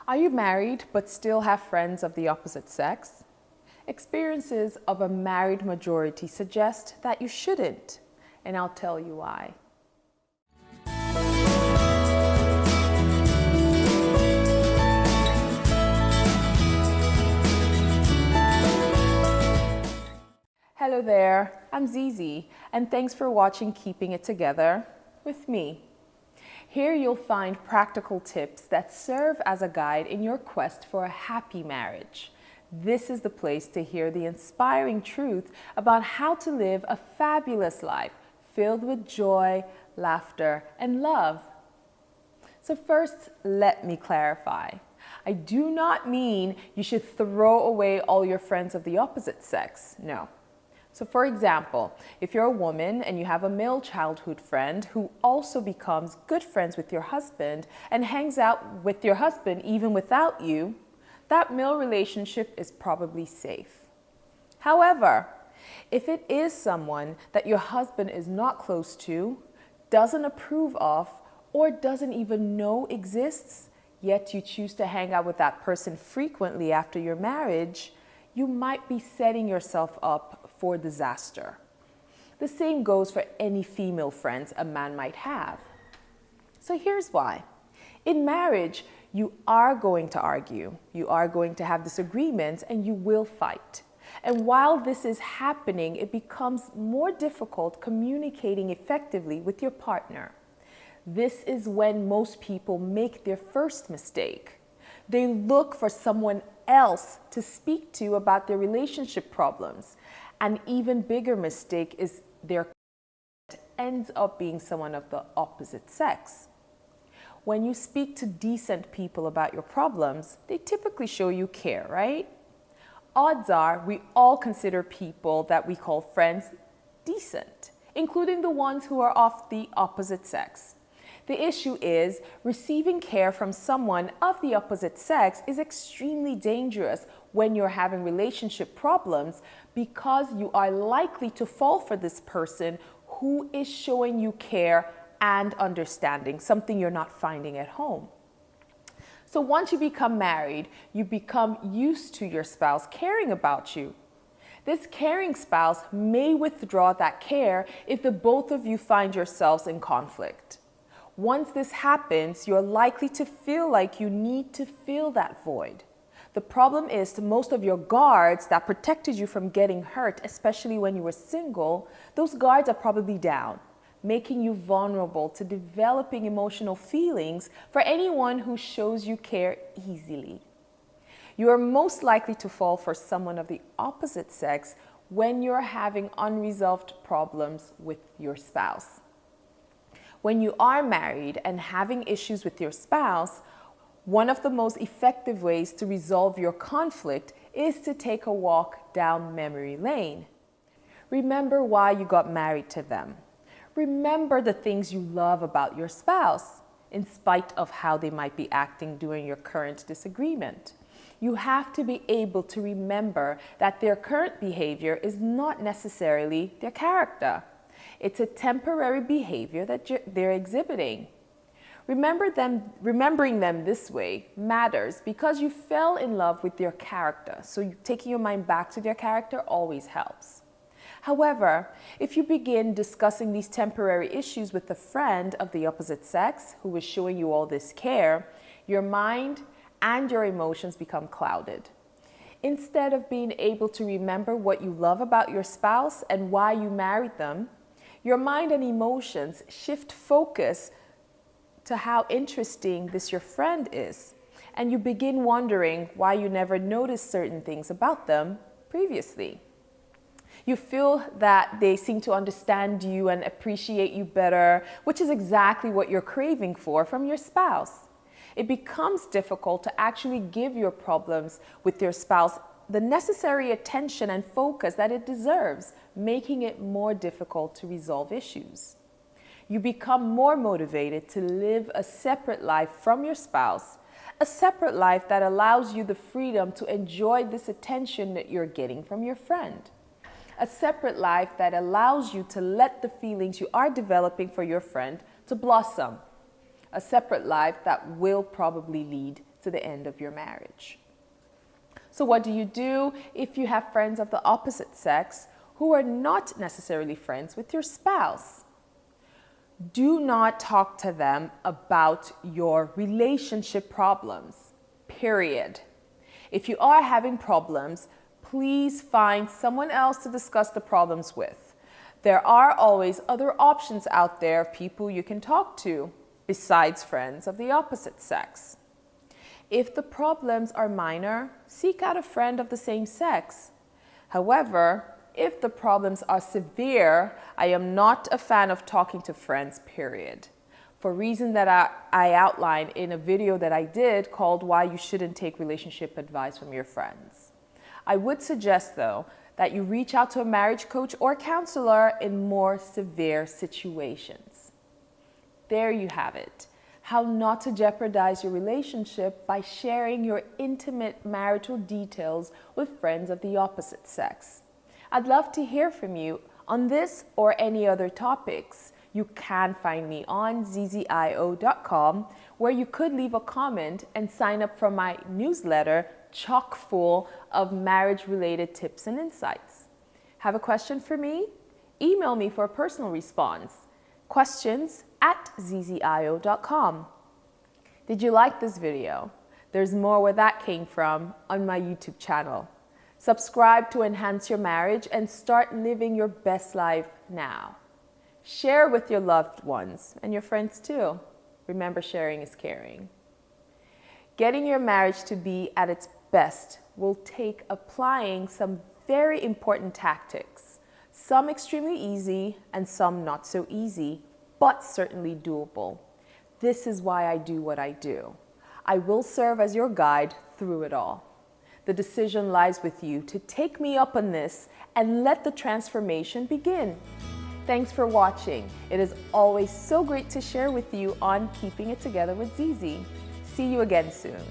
Are you married but still have friends of the opposite sex? Experiences of a married majority suggest that you shouldn't, and I'll tell you why. Hello there, I'm Zizi, and thanks for watching Keeping It Together with me. Here you'll find practical tips that serve as a guide in your quest for a happy marriage. This is the place to hear the inspiring truth about how to live a fabulous life filled with joy, laughter, and love. So first, let me clarify. I do not mean you should throw away all your friends of the opposite sex. No. So for example, if you're a woman and you have a male childhood friend who also becomes good friends with your husband and hangs out with your husband even without you, that male relationship is probably safe. However, if it is someone that your husband is not close to, doesn't approve of, or doesn't even know exists, yet you choose to hang out with that person frequently after your marriage, you might be setting yourself up for disaster. The same goes for any female friends a man might have. So here's why. In marriage, you are going to argue, you are going to have disagreements, and you will fight. And while this is happening, it becomes more difficult communicating effectively with your partner. This is when most people make their first mistake. They look for someone else to speak to about their relationship problems. An even bigger mistake is their ends up being someone of the opposite sex. When you speak to decent people about your problems, they typically show you care, right? Odds are we all consider people that we call friends decent, including the ones who are of the opposite sex. The issue is receiving care from someone of the opposite sex is extremely dangerous when you're having relationship problems because you are likely to fall for this person who is showing you care and understanding, something you're not finding at home. So once you become married, you become used to your spouse caring about you. This caring spouse may withdraw that care if the both of you find yourselves in conflict. Once this happens, you're likely to feel like you need to fill that void. The problem is most of your guards that protected you from getting hurt, especially when you were single, those guards are probably down, making you vulnerable to developing emotional feelings for anyone who shows you care easily. You are most likely to fall for someone of the opposite sex when you're having unresolved problems with your spouse. When you are married and having issues with your spouse, one of the most effective ways to resolve your conflict is to take a walk down memory lane. Remember why you got married to them. Remember the things you love about your spouse, in spite of how they might be acting during your current disagreement. You have to be able to remember that their current behavior is not necessarily their character. It's a temporary behavior that they're exhibiting. Remembering them this way matters because you fell in love with their character, so taking your mind back to their character always helps. However, if you begin discussing these temporary issues with a friend of the opposite sex who is showing you all this care, your mind and your emotions become clouded. Instead of being able to remember what you love about your spouse and why you married them, your mind and emotions shift focus to how interesting this your friend is, and you begin wondering why you never noticed certain things about them previously. You feel that they seem to understand you and appreciate you better, which is exactly what you're craving for from your spouse. It becomes difficult to actually give your problems with your spouse the necessary attention and focus that it deserves, making it more difficult to resolve issues. You become more motivated to live a separate life from your spouse, a separate life that allows you the freedom to enjoy this attention that you're getting from your friend. A separate life that allows you to let the feelings you are developing for your friend to blossom. A separate life that will probably lead to the end of your marriage. So what do you do if you have friends of the opposite sex who are not necessarily friends with your spouse? Do not talk to them about your relationship problems, period. If you are having problems, please find someone else to discuss the problems with. There are always other options out there of people you can talk to besides friends of the opposite sex. If the problems are minor, seek out a friend of the same sex. However, if the problems are severe, I am not a fan of talking to friends, period. For reasons that I outlined in a video that I did called Why You Shouldn't Take Relationship Advice from Your Friends. I would suggest, though, that you reach out to a marriage coach or counselor in more severe situations. There you have it. How not to jeopardize your relationship by sharing your intimate marital details with friends of the opposite sex. I'd love to hear from you on this or any other topics. You can find me on zzio.com, where you could leave a comment and sign up for my newsletter chock full of marriage-related tips and insights. Have a question for me? Email me for a personal response. questions@zzio.com. Did you like this video? There's more where that came from on my YouTube channel. Subscribe to enhance your marriage and start living your best life now. Share with your loved ones and your friends too. Remember, sharing is caring. Getting your marriage to be at its best will take applying some very important tactics, some extremely easy and some not so easy, but certainly doable. This is why I do what I do. I will serve as your guide through it all. The decision lies with you to take me up on this and let the transformation begin. Thanks for watching. It is always so great to share with you on Keeping It Together with ZZ. See you again soon.